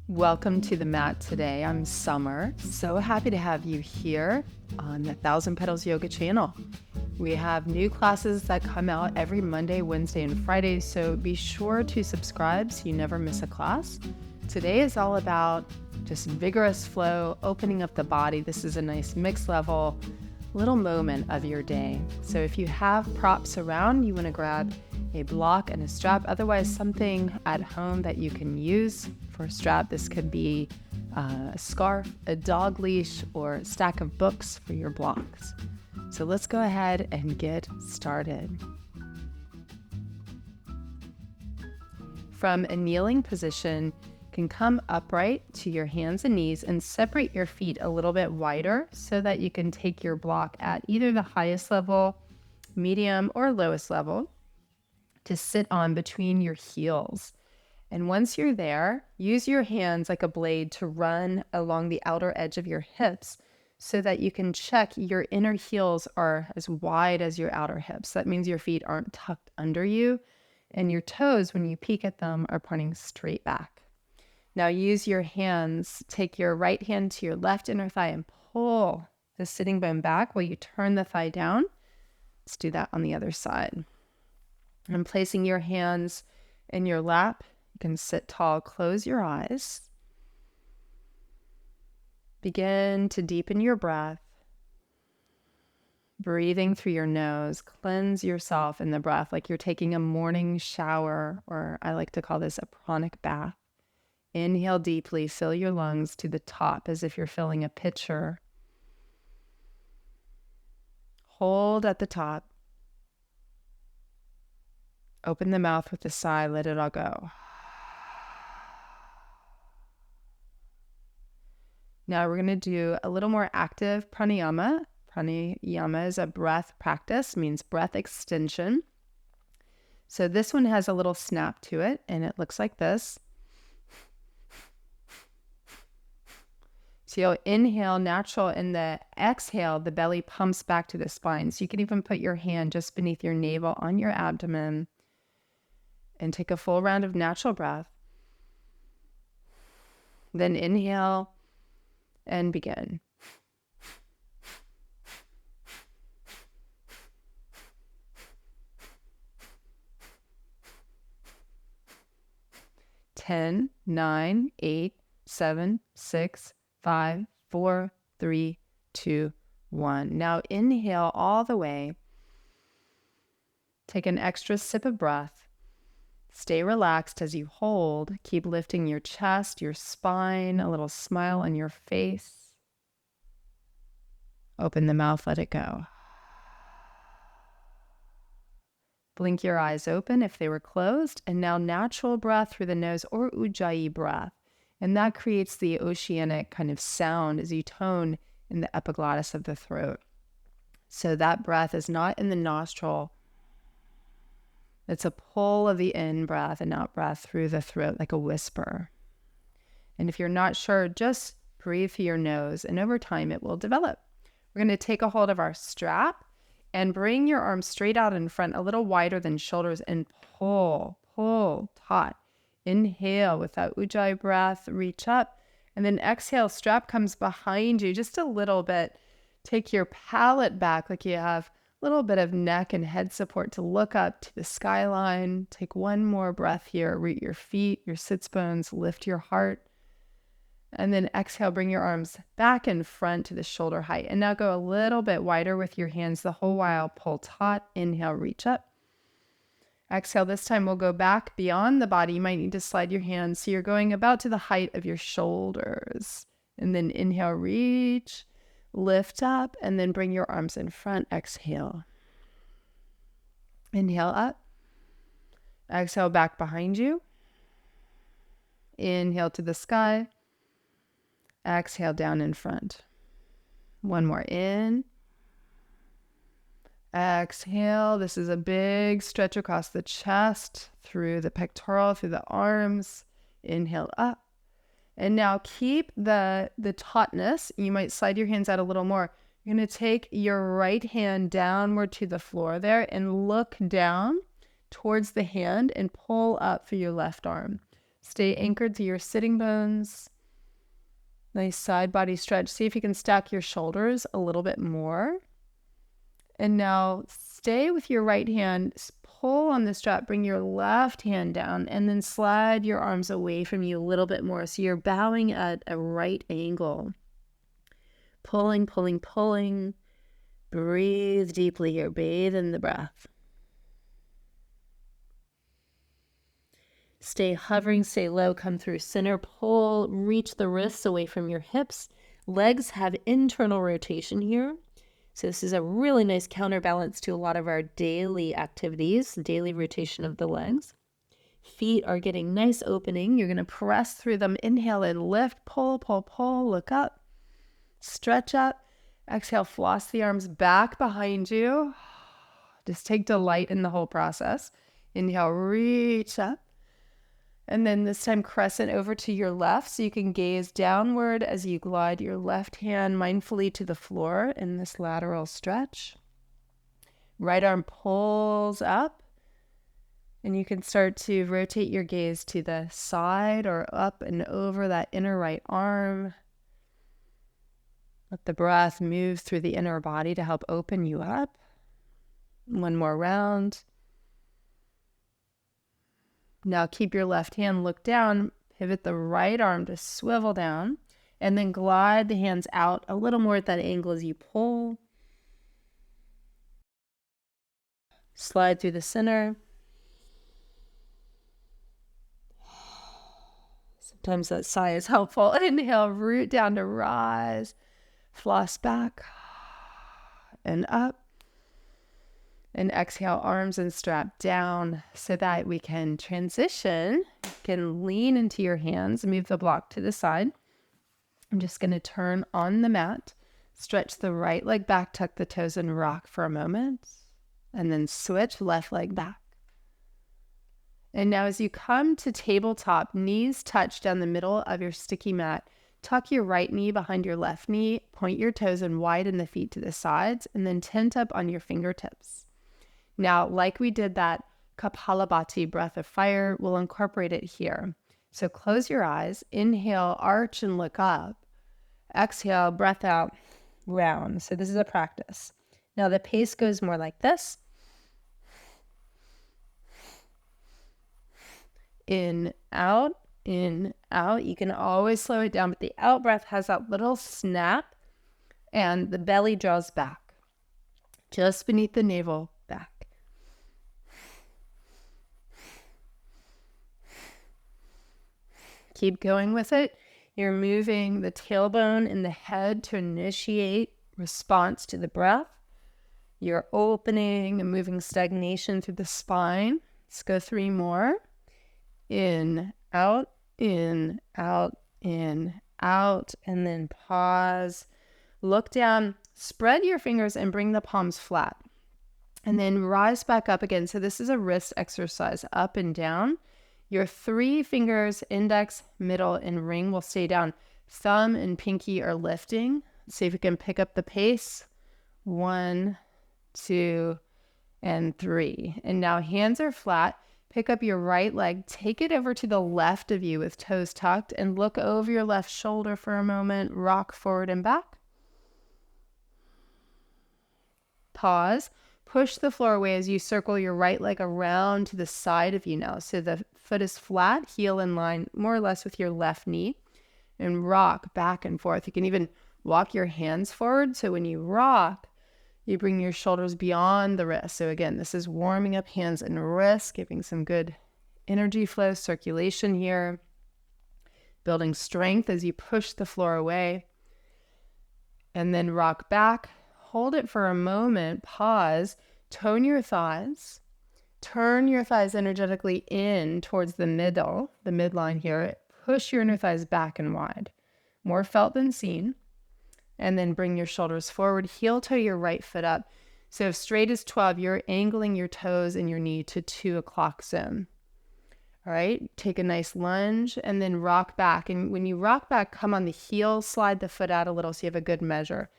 Welcome to the mat today. I'm Summer. So happy to have you here on the Thousand Petals Yoga channel. We have new classes that come out every Monday, Wednesday, and Friday, so be sure to subscribe so you never miss a class. Today is all about just vigorous flow, opening up the body. This is a nice mixed level little moment of your day. So if you have props around, you want to grab a block and a strap, otherwise something at home that you can use for a strap. This could be a scarf, a dog leash, or a stack of books for your blocks. So let's go ahead and get started. From a kneeling position, you can come upright to your hands and knees and separate your feet a little bit wider so that you can take your block at either the highest level, medium, or lowest level to sit on between your heels. And once you're there, use your hands like a blade to run along the outer edge of your hips so that you can check your inner heels are as wide as your outer hips. That means your feet aren't tucked under you, and your toes, when you peek at them, are pointing straight back. Now use your hands, take your right hand to your left inner thigh and pull the sitting bone back while you turn the thigh down. Let's do that on the other side. And placing your hands in your lap, you can sit tall, close your eyes. Begin to deepen your breath. Breathing through your nose, cleanse yourself in the breath like you're taking a morning shower, or I like to call this a pranic bath. Inhale deeply, fill your lungs to the top as if you're filling a pitcher. Hold at the top. Open the mouth with a sigh, let it all go. Now we're going to do a little more active pranayama. Pranayama is a breath practice, means breath extension. So this one has a little snap to it, and it looks like this. So you'll inhale natural, and the exhale, the belly pumps back to the spine. So you can even put your hand just beneath your navel on your abdomen and take a full round of natural breath. Then inhale and begin. Ten, 9, 8, 7, 6, 5, 4, 3, 2, 1. Now inhale all the way. Take an extra sip of breath. Stay relaxed as you hold. Keep lifting your chest, your spine, a little smile on your face. Open the mouth, let it go. Blink your eyes open if they were closed. And now natural breath through the nose, or ujjayi breath. And that creates the oceanic kind of sound as you tone in the epiglottis of the throat. So that breath is not in the nostril. It's a pull of the in-breath and out-breath through the throat like a whisper. And if you're not sure, just breathe through your nose, and over time it will develop. We're going to take a hold of our strap and bring your arms straight out in front, a little wider than shoulders, and pull, taut. Inhale with that ujjayi breath, reach up, and then exhale, strap comes behind you just a little bit. Take your palate back like you have a little bit of neck and head support to look up to the skyline. Take one more breath here. Root your feet, your sits bones, lift your heart. And then exhale, bring your arms back in front to the shoulder height. And now go a little bit wider with your hands the whole while. Pull taut. Inhale, reach up. Exhale, this time we'll go back beyond the body. You might need to slide your hands so you're going about to the height of your shoulders. And then inhale, reach. Lift up, and then bring your arms in front. Exhale. Inhale up. Exhale back behind you. Inhale to the sky. Exhale down in front. One more in. Exhale. This is a big stretch across the chest, through the pectoral, through the arms. Inhale up. And now keep the tautness. You might slide your hands out a little more. You're going to take your right hand downward to the floor there and look down towards the hand and pull up for your left arm. Stay anchored to your sitting bones. Nice side body stretch. See if you can stack your shoulders a little bit more. And now stay with your right hand. Pull on the strap. Bring your left hand down and then slide your arms away from you a little bit more. So you're bowing at a right angle. Pulling, pulling, pulling. Breathe deeply here. Bathe in the breath. Stay hovering, stay low, come through center, pull, reach the wrists away from your hips. Legs have internal rotation here. So this is a really nice counterbalance to a lot of our daily activities, daily rotation of the legs. Feet are getting nice opening. You're going to press through them. Inhale and lift, pull, pull, pull, look up, stretch up. Exhale, floss the arms back behind you. Just take delight in the whole process. Inhale, reach up. And then this time crescent over to your left so you can gaze downward as you glide your left hand mindfully to the floor in this lateral stretch. Right arm pulls up and you can start to rotate your gaze to the side or up and over that inner right arm. Let the breath move through the inner body to help open you up. One more round. Now keep your left hand look down, pivot the right arm to swivel down, and then glide the hands out a little more at that angle as you pull. Slide through the center. Sometimes that sigh is helpful. Inhale, root down to rise, floss back and up. And exhale, arms and strap down so that we can transition. You can lean into your hands, move the block to the side. I'm just going to turn on the mat, stretch the right leg back, tuck the toes and rock for a moment, and then switch left leg back. And now as you come to tabletop, knees touch down the middle of your sticky mat. Tuck your right knee behind your left knee, point your toes and widen the feet to the sides, and then tent up on your fingertips. Now, like we did that Kapalabhati breath of fire, we'll incorporate it here. So close your eyes, inhale, arch and look up. Exhale, breath out, round. So this is a practice. Now the pace goes more like this. In, out, in, out. You can always slow it down, but the out breath has that little snap and the belly draws back. Just beneath the navel, back. Keep going with it. You're moving the tailbone and the head to initiate response to the breath. You're opening and moving stagnation through the spine. Let's go 3 more. In, out, in, out, in, out, and then pause. Look down, spread your fingers and bring the palms flat. And then rise back up again. So this is a wrist exercise, up and down. Your 3 fingers, index, middle, and ring will stay down. Thumb and pinky are lifting. See if you can pick up the pace. 1, 2, and 3. And now hands are flat. Pick up your right leg, take it over to the left of you with toes tucked, and look over your left shoulder for a moment. Rock forward and back. Pause. Push the floor away as you circle your right leg around to the side of you now. So the foot is flat, heel in line, more or less with your left knee, and rock back and forth. You can even walk your hands forward. So when you rock, you bring your shoulders beyond the wrist. So again, this is warming up hands and wrists, giving some good energy flow, circulation here, building strength as you push the floor away. And then rock back. Hold it for a moment, pause, tone your thighs, turn your thighs energetically in towards the middle, the midline here. Push your inner thighs back and wide, more felt than seen. And then bring your shoulders forward, heel toe your right foot up. So if straight is 12, you're angling your toes and your knee to 2 o'clock zone. All right, take a nice lunge and then rock back. And when you rock back, come on the heel, slide the foot out a little so you have a good measure.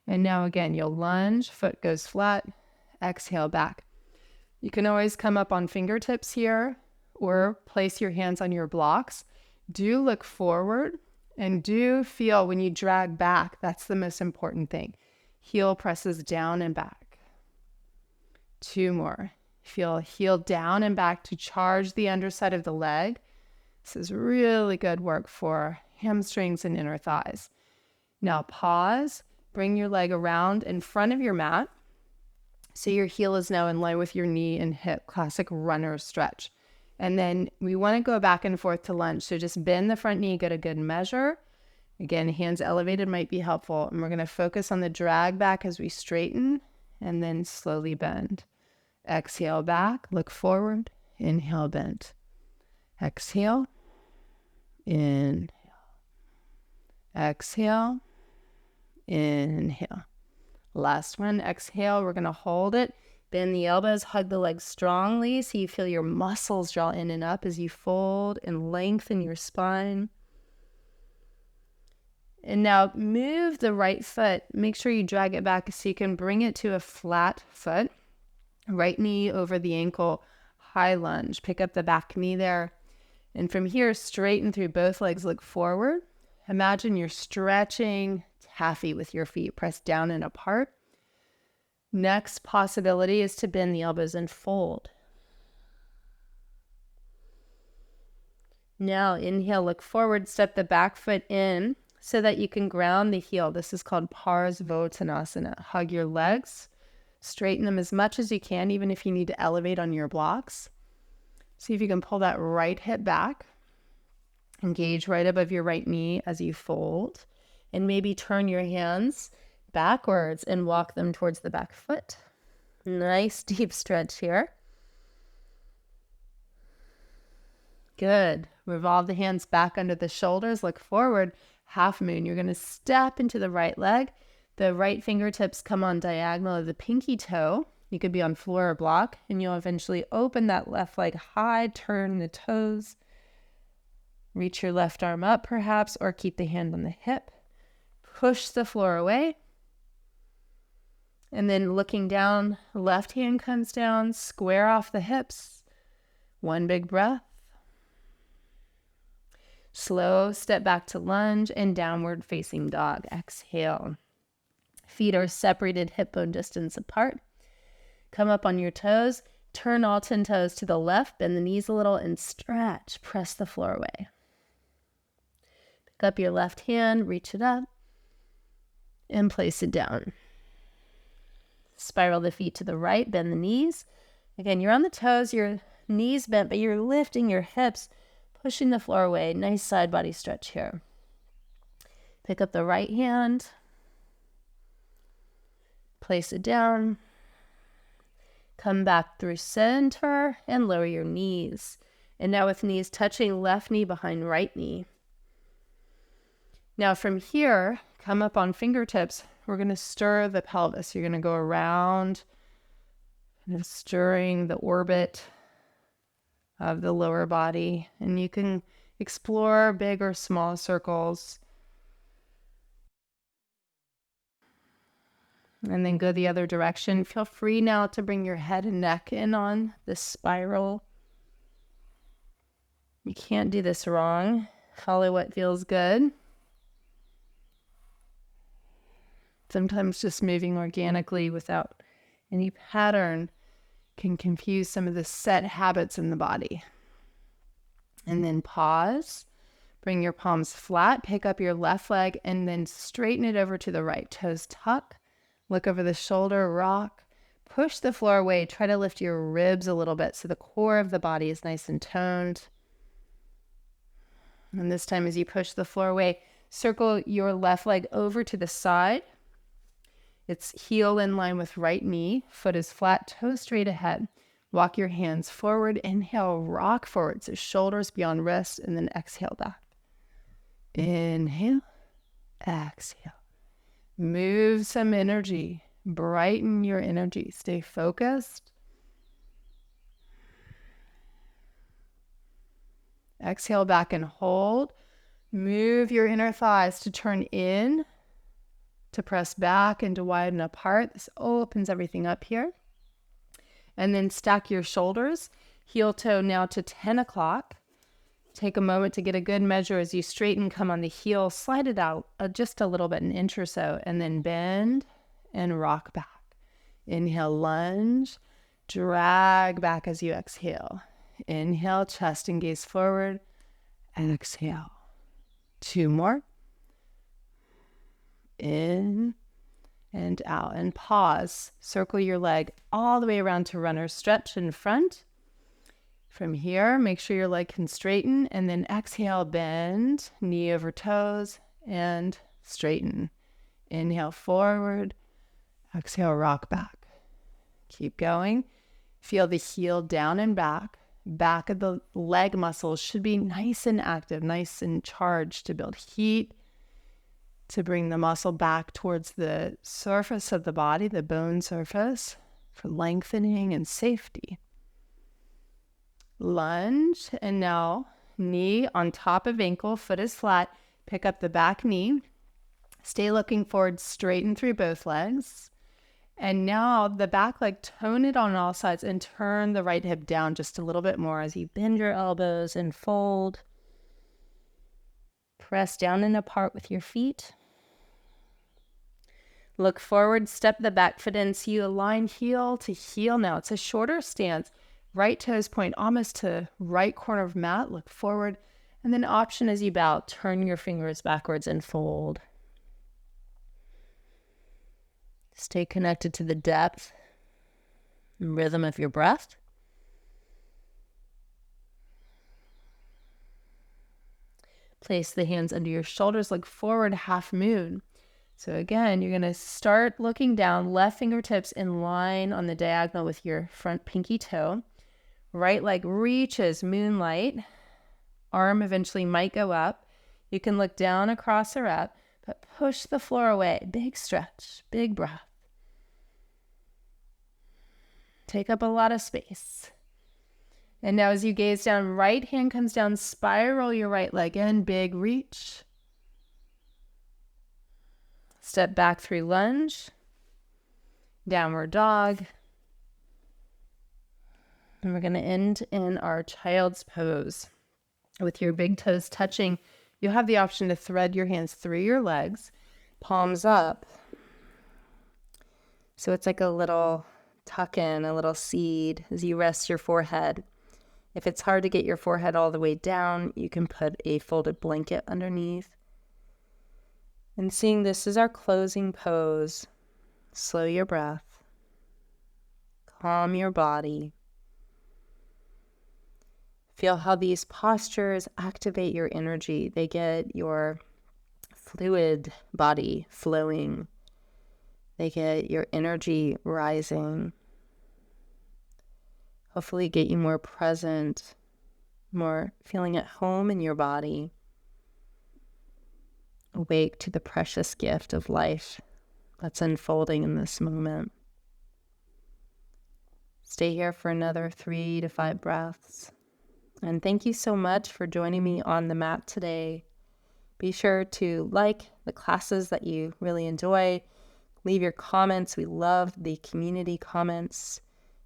And now again, you'll lunge, foot goes flat, exhale back. You can always come up on fingertips here, or place your hands on your blocks, do look forward and do feel when you drag back. That's the most important thing. Heel presses down and back. 2 more. Feel heel down and back to charge the underside of the leg. This is really good work for hamstrings and inner thighs. Now pause, bring your leg around in front of your mat. So your heel is now in line with your knee and hip, classic runner stretch. And then we want to go back and forth to lunge. So just bend the front knee, get a good measure. Again, hands elevated might be helpful. And we're going to focus on the drag back as we straighten and then slowly bend. Exhale back, look forward, inhale, bend. Exhale, inhale. Exhale, inhale. Last one, exhale, we're going to hold it. Bend the elbows, hug the legs strongly so you feel your muscles draw in and up as you fold and lengthen your spine. And now move the right foot. Make sure you drag it back so you can bring it to a flat foot. Right knee over the ankle, high lunge. Pick up the back knee there. And from here, straighten through both legs, look forward. Imagine you're stretching taffy with your feet pressed down and apart. Next possibility is to bend the elbows and fold. Now inhale, look forward, step the back foot in so that you can ground the heel. This is called Parsvottanasana. Hug your legs, straighten them as much as you can, even if you need to elevate on your blocks. See if you can pull that right hip back. Engage right above your right knee as you fold. And maybe turn your hands backwards and walk them towards the back foot. Nice deep stretch here. Good. Revolve the hands back under the shoulders. Look forward. Half moon. You're going to step into the right leg. The right fingertips come on diagonal of the pinky toe. You could be on floor or block. And you'll eventually open that left leg high. Turn the toes. Reach your left arm up perhaps, or keep the hand on the hip. Push the floor away. And then looking down, left hand comes down, square off the hips. One big breath. Slow step back to lunge and downward facing dog. Exhale. Feet are separated hip bone distance apart. Come up on your toes. Turn all 10 toes to the left. Bend the knees a little and stretch. Press the floor away. Pick up your left hand, reach it up, and place it down. Spiral the feet to the right, bend the knees. Again, you're on the toes, your knees bent, but you're lifting your hips, pushing the floor away. Nice side body stretch here. Pick up the right hand, place it down, come back through center and lower your knees. And now with knees touching, left knee behind right knee. Now from here, come up on fingertips. We're going to stir the pelvis. You're going to go around, kind of stirring the orbit of the lower body. And you can explore big or small circles. And then go the other direction. Feel free now to bring your head and neck in on this spiral. You can't do this wrong. Follow what feels good. Sometimes just moving organically without any pattern can confuse some of the set habits in the body. And then pause. Bring your palms flat. Pick up your left leg and then straighten it over to the right. Toes tuck. Look over the shoulder. Rock. Push the floor away. Try to lift your ribs a little bit so the core of the body is nice and toned. And this time as you push the floor away, circle your left leg over to the side. It's heel in line with right knee. Foot is flat, toe straight ahead. Walk your hands forward. Inhale, rock forward. So shoulders beyond wrist, and then exhale back. Inhale, exhale. Move some energy. Brighten your energy. Stay focused. Exhale back and hold. Move your inner thighs to turn in, to press back and to widen apart. This opens everything up here. And then stack your shoulders. Heel toe now to 10 o'clock. Take a moment to get a good measure as you straighten, come on the heel, slide it out just a little bit, an inch or so, and then bend and rock back. Inhale, lunge, drag back as you exhale. Inhale, chest and gaze forward, exhale. 2 more. In and out, and pause. Circle your leg all the way around to runner stretch in front. From here, make sure your leg can straighten, and then exhale, bend, knee over toes, and straighten. Inhale, forward. Exhale, rock back. Keep going. Feel the heel down and back. Back of the leg muscles should be nice and active, nice and charged to build heat, to bring the muscle back towards the surface of the body, the bone surface, for lengthening and safety. Lunge, and now knee on top of ankle, foot is flat. Pick up the back knee. Stay looking forward, straighten through both legs. And now the back leg, tone it on all sides and turn the right hip down just a little bit more as you bend your elbows and fold. Press down and apart with your feet. Look forward, step the back foot in so you align heel to heel now. It's a shorter stance. Right toes point almost to right corner of mat. Look forward. And then option as you bow, turn your fingers backwards and fold. Stay connected to the depth and rhythm of your breath. Place the hands under your shoulders, look forward, half moon. So again, you're going to start looking down, left fingertips in line on the diagonal with your front pinky toe. Right leg reaches moonlight. Arm eventually might go up. You can look down, across, or up, but push the floor away. Big stretch, big breath. Take up a lot of space. And now as you gaze down, right hand comes down, spiral your right leg in, big reach. Step back through lunge, downward dog. And we're going to end in our child's pose. With your big toes touching, you'll have the option to thread your hands through your legs, palms up. So it's like a little tuck in, a little seed as you rest your forehead. If it's hard to get your forehead all the way down, you can put a folded blanket underneath. And seeing this as our closing pose, slow your breath, calm your body. Feel how these postures activate your energy. They get your fluid body flowing. They get your energy rising. Hopefully get you more present, more feeling at home in your body. Awake to the precious gift of life that's unfolding in this moment. Stay here for another 3 to 5 breaths. And thank you so much for joining me on the mat today. Be sure to like the classes that you really enjoy. Leave your comments. We love the community comments.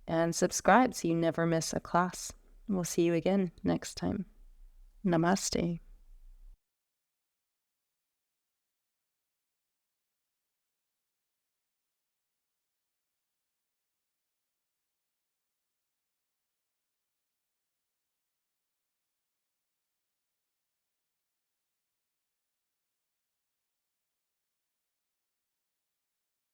And subscribe so you never miss a class. We'll see you again next time. Namaste.